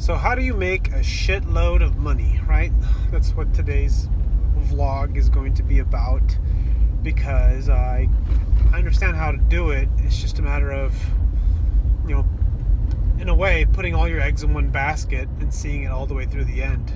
So how do you make a shitload of money, right? That's what today's vlog is going to be about, because I understand how to do it. It's just a matter of, in a way, putting all your eggs in one basket and seeing it all the way through the end,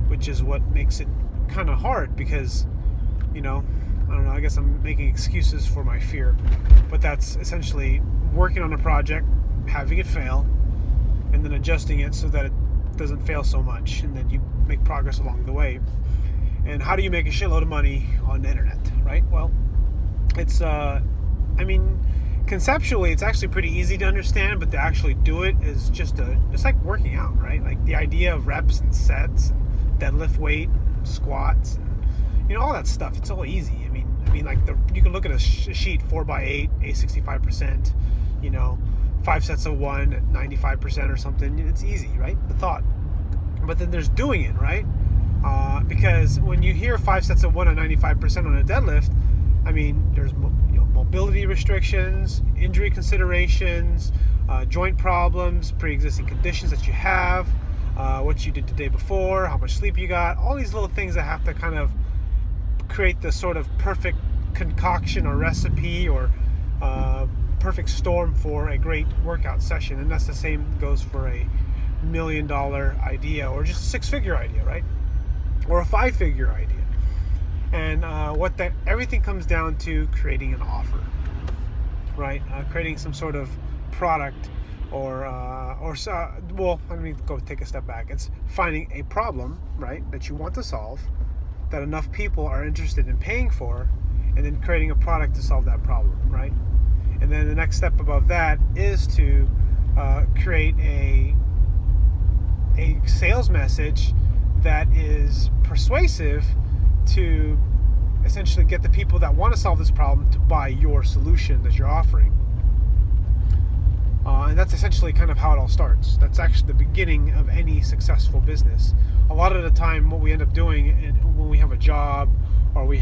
which is what makes it kind of hard because, I don't know, I guess I'm making excuses for my fear, but that's essentially working on a project, having it fail, and then adjusting it so that it doesn't fail so much, and then you make progress along the way. And how do you make a shitload of money on the internet, right? Well, it's, conceptually, it's actually pretty easy to understand, but to actually do it is it's like working out, right? Like the idea of reps and sets, and deadlift weight, and squats, and, all that stuff. It's all easy. You can look at a sheet 4x8, A65%, 5 sets of 1 at 95% or something. It's easy, right? The thought. But then there's doing it, right? Because when you hear 5 sets of 1 at 95% on a deadlift, there's mobility restrictions, injury considerations, joint problems, pre-existing conditions that you have, what you did the day before, how much sleep you got, all these little things that have to kind of create the sort of perfect concoction or recipe or perfect storm for a great workout session. And that's the same goes for a $1 million idea, or just a 6-figure idea, right? Or a 5-figure idea. And everything comes down to creating an offer, right? Creating some sort of product, let me go take a step back. It's finding a problem, right, that you want to solve, that enough people are interested in paying for, and then creating a product to solve that problem, right? And then the next step above that is to create a sales message that is persuasive to essentially get the people that want to solve this problem to buy your solution that you're offering. And that's essentially kind of how it all starts. That's actually the beginning of any successful business. A lot of the time, what we end up doing when we have a job, or when we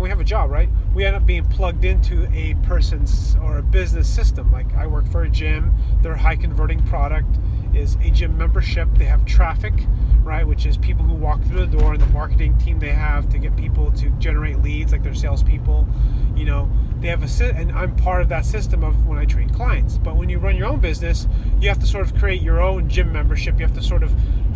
have a job, right? We end up being plugged into a person's or a business system. Like, I work for a gym. Their high converting product is a gym membership. They have traffic, right? Which is people who walk through the door, and the marketing team they have to get people to generate leads, like their salespeople. They have and I'm part of that system of when I train clients. But when you run your own business, you have to sort of create your own gym membership. You have to sort of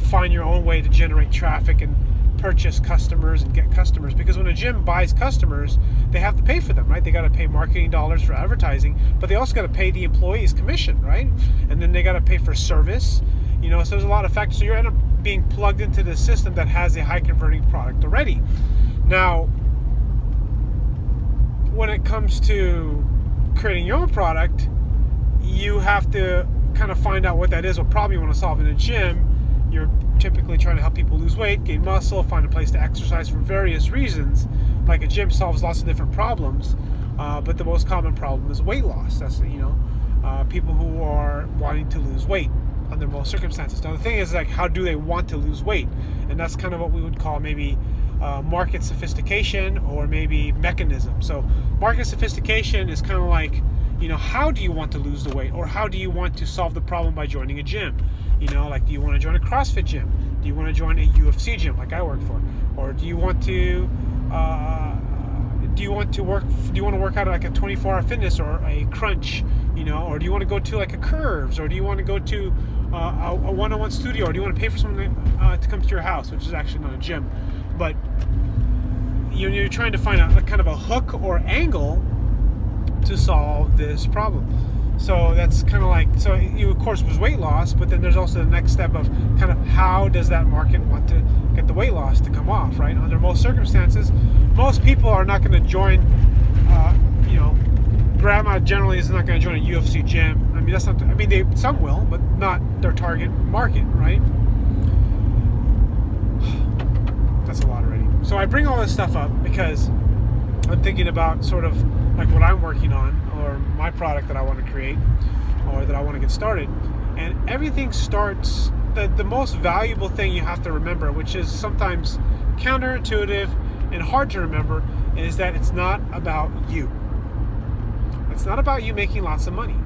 find your own way to generate traffic and purchase customers and get customers, because when a gym buys customers, they have to pay for them, right? They got to pay marketing dollars for advertising, but they also got to pay the employees commission, right? And then they got to pay for service, so there's a lot of factors. So you end up being plugged into the system that has a high converting product already. Now, when it comes to creating your own product, you have to kind of find out what that is, what problem you want to solve. In a gym, you're typically trying to help people lose weight, gain muscle, find a place to exercise for various reasons. Like, a gym solves lots of different problems, but the most common problem is weight loss. That's, people who are wanting to lose weight under most circumstances. Now, the thing is, like, how do they want to lose weight? And that's kind of what we would call maybe market sophistication, or maybe mechanism. So market sophistication is kind of like, how do you want to lose the weight, or how do you want to solve the problem by joining a gym? Like, do you want to join a CrossFit gym? Do you want to join a UFC gym like I work for? Or do you want to work out at like a 24-hour fitness or a crunch, or do you want to go to like a Curves, or do you want to go to a one-on-one studio, or do you want to pay for someone to come to your house, which is actually not a gym, but you're trying to find a kind of a hook or angle to solve this problem. So that's kind of like, so you of course was weight loss, but then there's also the next step of kind of how does that market want to get the weight loss to come off, right? Under most circumstances, most people are not going to join, grandma generally is not going to join a UFC gym. Some will, but not their target market, right? That's a lot already. So I bring all this stuff up because I'm thinking about sort of like what I'm working on, or my product that I want to create, or that I want to get started. And everything starts, the most valuable thing you have to remember, which is sometimes counterintuitive and hard to remember, is that it's not about you. It's not about you making lots of money.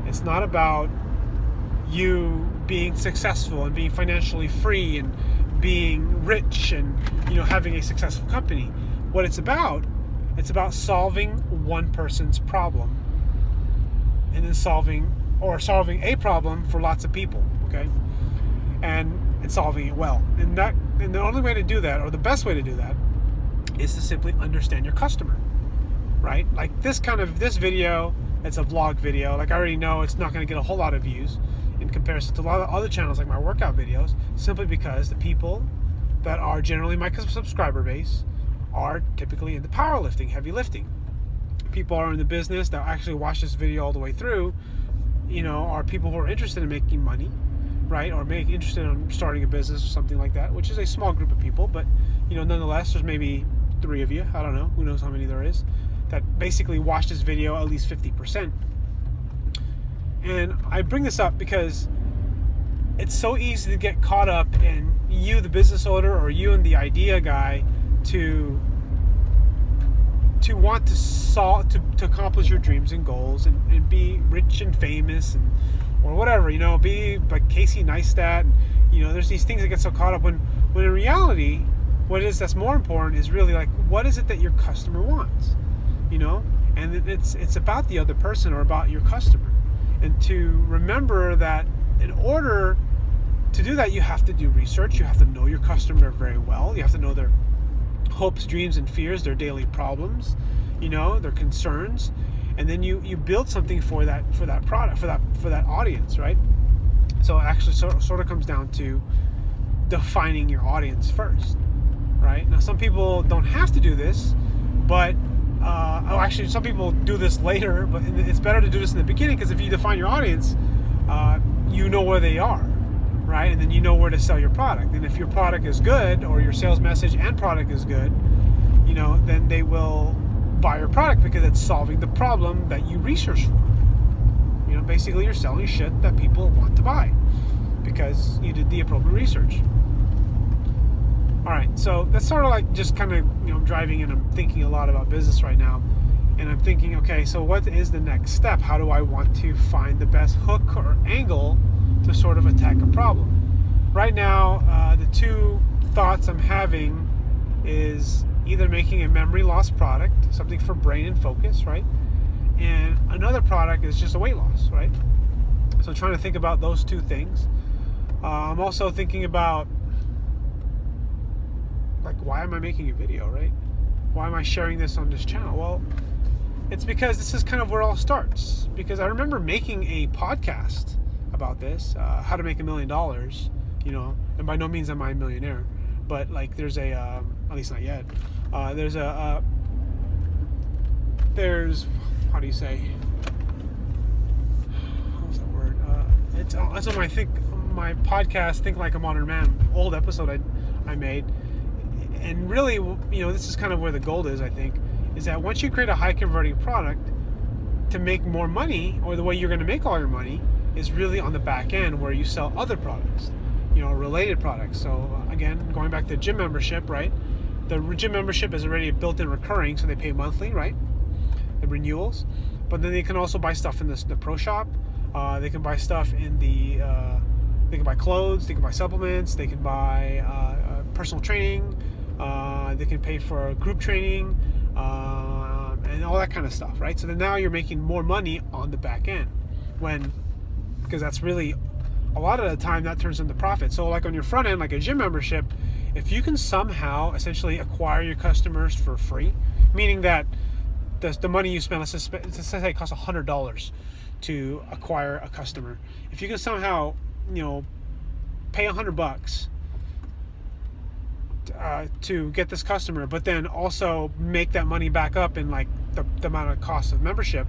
It's not about you being successful and being financially free and being rich and, having a successful company. What it's about solving one person's problem, and then solving a problem for lots of people, okay? And solving it well. And the only way to do that, or the best way to do that, is to simply understand your customer, right? Like this video, it's a vlog video. Like I already know it's not going to get a whole lot of views in comparison to a lot of other channels like my workout videos, simply because the people that are generally my subscriber base are typically into powerlifting, heavy lifting. People are in the business that actually watch this video all the way through, are people who are interested in making money, right? Or interested in starting a business or something like that, which is a small group of people, but nonetheless, there's maybe 3 of you, I don't know, who knows how many there is, that basically watch this video at least 50%. And I bring this up because it's so easy to get caught up in you, the business owner, or you and the idea guy, to want to accomplish your dreams and goals and be rich and famous or whatever, be like Casey Neistat. There's these things that get so caught up when in reality, what it is that's more important is really like, what is it that your customer wants, and it's about the other person or about your customer. And to remember that in order to do that, you have to do research. You have to know your customer very well. You have to know their hopes, dreams, and fears, their daily problems, their concerns, and then you build something for that product, for that audience, right? So it actually sort of comes down to defining your audience first, right? Now, some people don't have to do this, but actually, some people do this later, but it's better to do this in the beginning, because if you define your audience, you know where they are, right? And then you know where to sell your product. And if your product is good, or your sales message and product is good, then they will buy your product because it's solving the problem that you researched for. Basically you're selling shit that people want to buy because you did the appropriate research. All right, so that's sort of like just kind of, I'm driving and I'm thinking a lot about business right now. And I'm thinking, okay, so what is the next step? How do I want to find the best hook or angle to sort of attack a problem? Right now, the two thoughts I'm having is either making a memory loss product, something for brain and focus, right? And another product is just a weight loss, right? So I'm trying to think about those two things. I'm also thinking about, like, why am I making a video, right? Why am I sharing this on this channel? Well, it's because this is kind of where it all starts. Because I remember making a podcast about this, how to make $1 million, and by no means am I a millionaire, but like there's a, at least not yet, there's how do you say, what was that word? It's on my podcast, Think Like a Modern Man, old episode I made. And really, this is kind of where the gold is, I think, is that once you create a high converting product, to make more money, or the way you're going to make all your money, is really on the back end where you sell other products, related products. So again, going back to gym membership, right? The gym membership is already built-in recurring, so they pay monthly, right? The renewals. But then they can also buy stuff in the pro shop. They can buy stuff in they can buy clothes, they can buy supplements, they can buy personal training, they can pay for group training, and all that kind of stuff, right? So then now you're making more money on the back end, because that's really, a lot of the time that turns into profit. So like on your front end, like a gym membership, if you can somehow essentially acquire your customers for free, meaning that the money you spend, let's say it costs $100 to acquire a customer. If you can somehow, pay $100 to get this customer, but then also make that money back up in like the amount of cost of membership,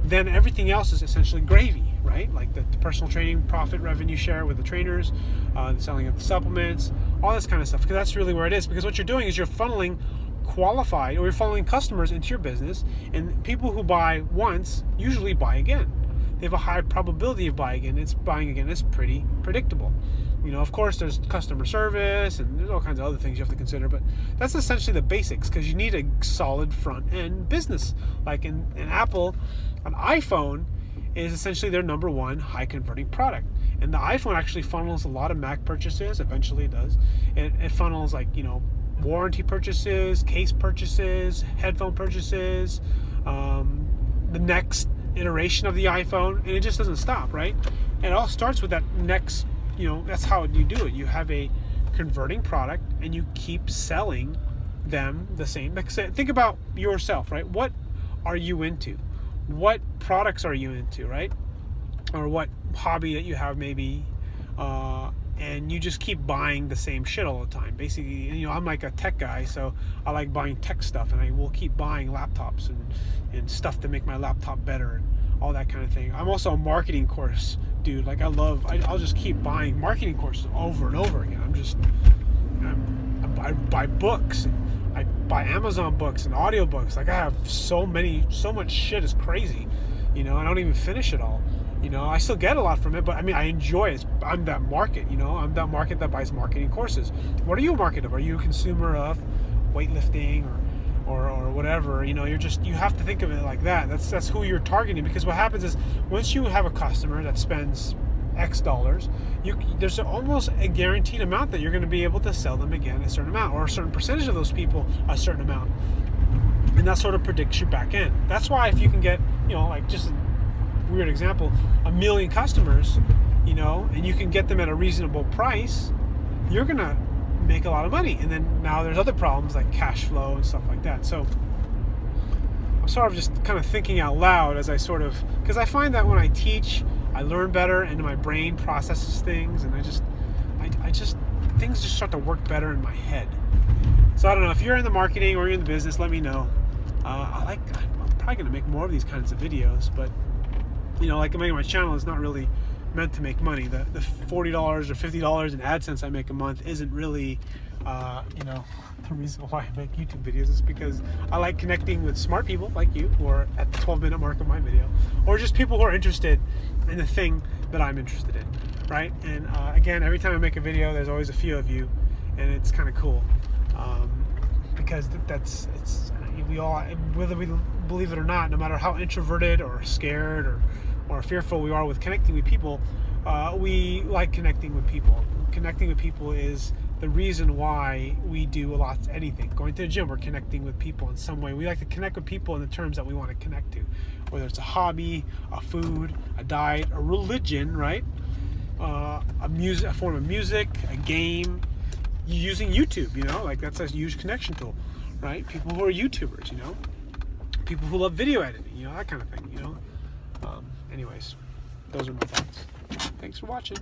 then everything else is essentially gravy, right? Like the personal training profit revenue share with the trainers, the selling of the supplements, all this kind of stuff. Because that's really where it is. Because what you're doing is you're funneling qualified, or you're funneling customers into your business, and people who buy once usually buy again. They have a high probability of buying again. Buying again is pretty predictable. Of course, there's customer service and there's all kinds of other things you have to consider, but that's essentially the basics, because you need a solid front end business. Like in Apple, an iPhone is essentially their number one high converting product. And the iPhone actually funnels a lot of Mac purchases. Eventually it does. It funnels like, warranty purchases, case purchases, headphone purchases, the next iteration of the iPhone, and it just doesn't stop, right? And it all starts with that next, that's how you do it. You have a converting product and you keep selling them the same. Think about yourself, right? What are you into? What products are you into, right? Or what hobby that you have maybe, and you just keep buying the same shit all the time. Basically, I'm like a tech guy, so I like buying tech stuff, and I will keep buying laptops and stuff to make my laptop better and all that kind of thing. I'm also a marketing course dude. Like I'll just keep buying marketing courses over and over again. I buy books, and I buy Amazon books and audiobooks. Like I have so much shit is crazy, I don't even finish it all. I still get a lot from it, but I enjoy it. I'm that market, I'm that market that buys marketing courses. What are you a market of? Are you a consumer of weightlifting or whatever? You have to think of it like that. That's who you're targeting, because what happens is once you have a customer that spends X dollars, there's almost a guaranteed amount that you're going to be able to sell them again a certain amount, or a certain percentage of those people a certain amount. And that sort of predicts your back end. That's why if you can get, like just a weird example, 1 million customers, and you can get them at a reasonable price, you're going to make a lot of money. And then now there's other problems like cash flow and stuff like that. So I'm sort of just kind of thinking out loud as because I find that when I teach, I learn better and my brain processes things, and I just things just start to work better in my head. So I don't know, if you're in the marketing or you're in the business, let me know. I'm probably going to make more of these kinds of videos, but like my channel is not really meant to make money. The $40 or $50 in AdSense I make a month isn't really, the reason why I make YouTube videos. Is because I like connecting with smart people like you who are at the 12-minute mark of my video, or just people who are interested in the thing that I'm interested in, right? And again, every time I make a video, there's always a few of you, and it's kind of cool, because we all, whether we believe it or not, no matter how introverted or scared or fearful we are with connecting with people, we like connecting with people. Connecting with people is the reason why we do anything. Going to the gym, we're connecting with people in some way. We like to connect with people in the terms that we want to connect to, whether it's a hobby, a food, a diet, a religion, right? A form of music, a game, using YouTube, like that's a huge connection tool, right? People who are YouTubers, people who love video editing, that kind of thing, Anyways, those are my thoughts. Thanks for watching.